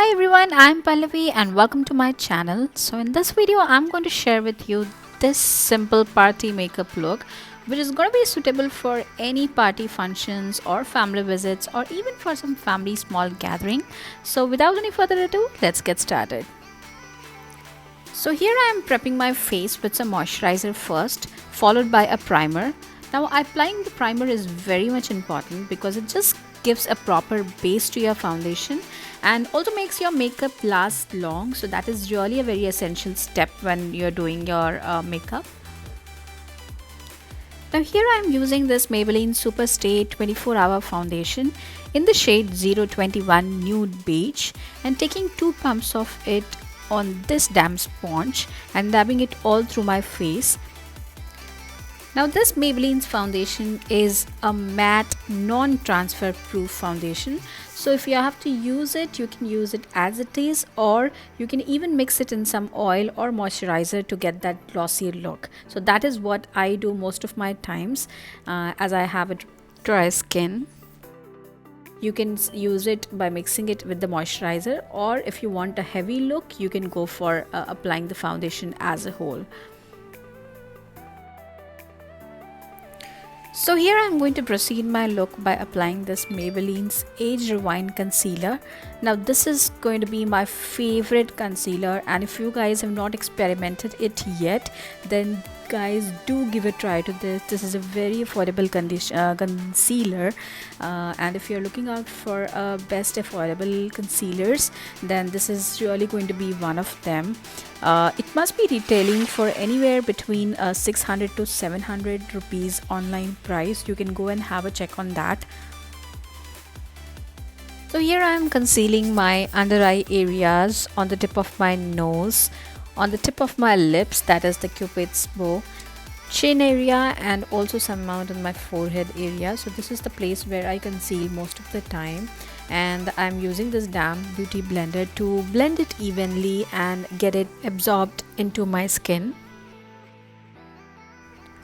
Hi everyone, I'm Pallavi and welcome to my channel. So in this video, I'm going to share with you this simple party makeup look which is going to be suitable for any party functions or family visits or even for some family small gathering. So without any further ado, let's get started. So here I am prepping my face with some moisturizer first, followed by a primer. Now applying the primer is very much important because it just gives a proper base to your foundation and also makes your makeup last long. So that is really a very essential step when you're doing your makeup. Now here I am using this Maybelline Superstay 24-hour foundation in the shade 021 Nude Beige and taking 2 pumps of it on this damp sponge and dabbing it all through my face. Now this Maybelline's foundation is a matte non-transfer proof foundation, so if you have to use it, you can use it as it is, or you can even mix it in some oil or moisturizer to get that glossy look. So that is what I do most of my times as I have a dry skin. You can use it by mixing it with the moisturizer, or if you want a heavy look, you can go for applying the foundation as a whole. So here I'm going to proceed my look by applying this Maybelline's Age Rewind Concealer. Now this is going to be my favorite concealer, and if you guys have not experimented it yet, then guys do give a try to this. This is a very affordable concealer, and if you're looking out for best affordable concealers, then this is really going to be one of them. It must be retailing for anywhere between 600 to 700 rupees online price. You can go and have a check on that. So here I am concealing my under eye areas, on the tip of my nose, on the tip of my lips, that is the cupid's bow, chin area, and also some amount on my forehead area. So this is the place where I conceal most of the time, and I'm using this damp beauty blender to blend it evenly and get it absorbed into my skin.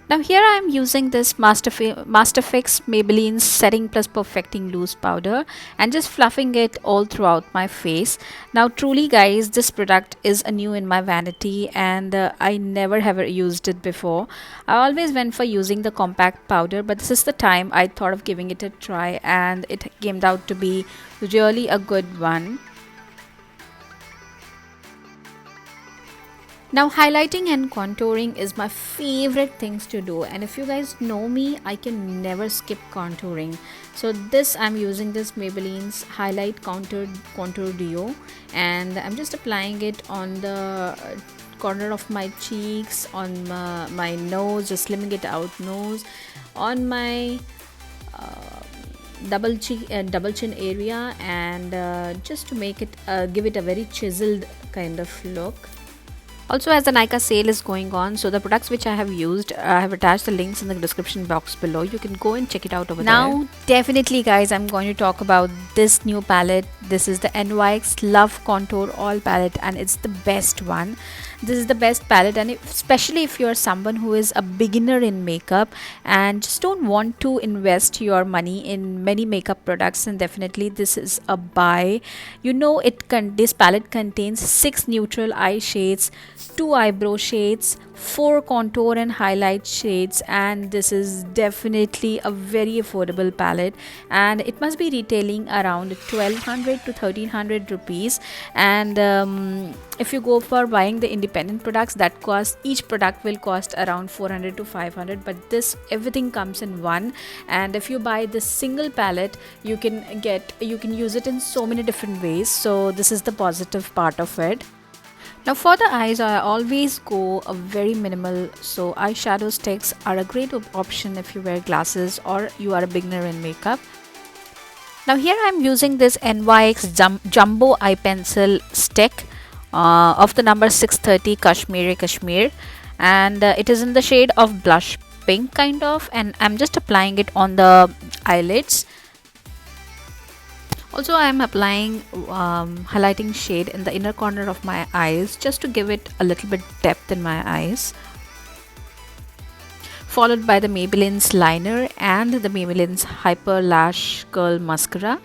Now here I am using this Masterfix Maybelline Setting Plus Perfecting Loose Powder and just fluffing it all throughout my face. Now truly guys, this product is a new in my vanity, and I never have used it before. I always went for using the compact powder, but this is the time I thought of giving it a try, and it came out to be really a good one. Now highlighting and contouring is my favorite things to do, and if you guys know me, I can never skip contouring. So this I'm using this Maybelline's Highlight Contour Duo, and I'm just applying it on the corner of my cheeks, on my nose, just slimming it out nose, on my double chin area, and just to make it give it a very chiseled kind of look. Also, as the Nykaa sale is going on, so the products which I have used, I have attached the links in the description box below. You can go and check it out over there. Now, definitely guys, I'm going to talk about this new palette. This is the NYX Love Contour All palette, and it's the best one. This is the best palette, and especially if you're someone who is a beginner in makeup and just don't want to invest your money in many makeup products, then definitely this is a buy. You know, this palette contains 6 neutral eye shades, 2 eyebrow shades, 4 contour and highlight shades, and this is definitely a very affordable palette, and it must be retailing around 1200 to 1300 rupees. And if you go for buying the independent products, that cost, each product will cost around 400 to 500, but this everything comes in one. And if you buy this single palette, you can use it in so many different ways. So this is the positive part of it. Now for the eyes, I always go a very minimal, so eyeshadow sticks are a great option if you wear glasses or you are a beginner in makeup. Now here I am using this NYX Jumbo Eye Pencil stick of the number 630 Kashmir, and it is in the shade of blush pink kind of, and I'm just applying it on the eyelids. Also, I am applying highlighting shade in the inner corner of my eyes just to give it a little bit depth in my eyes. Followed by the Maybelline's liner and the Maybelline's Hyper Lash Curl Mascara.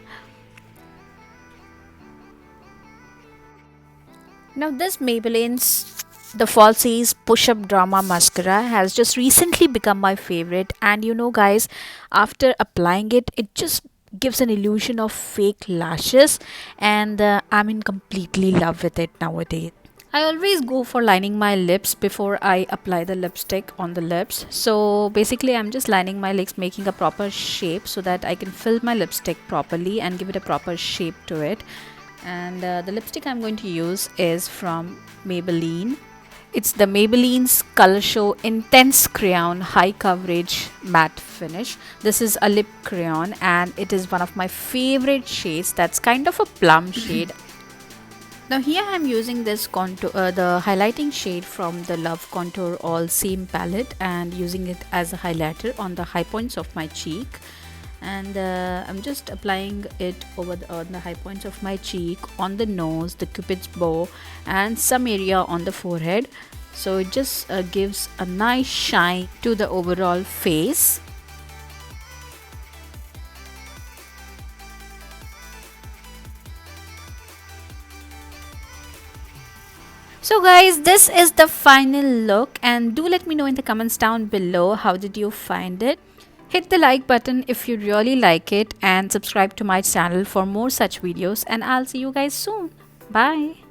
Now this Maybelline's the Falsies Push Up Drama Mascara has just recently become my favorite, and you know guys, after applying it, it just gives an illusion of fake lashes, and I'm in completely love with it nowadays. I always go for lining my lips before I apply the lipstick on the lips. So basically, I'm just lining my lips, making a proper shape so that I can fill my lipstick properly and give it a proper shape to it. And the lipstick I'm going to use is from Maybelline. It's the Maybelline's Color Show Intense Crayon High Coverage Matte Finish. This is a lip crayon and it is one of my favorite shades. That's kind of a plum shade. Now here I'm using this contour, the highlighting shade from the Love Contour All Same palette, and using it as a highlighter on the high points of my cheek. And I'm just applying it on the high points of my cheek, on the nose, the cupid's bow, and some area on the forehead. So it just gives a nice shine to the overall face. So guys, this is the final look, and do let me know in the comments down below how did you find it. Hit the like button if you really like it, and subscribe to my channel for more such videos, and I'll see you guys soon. Bye.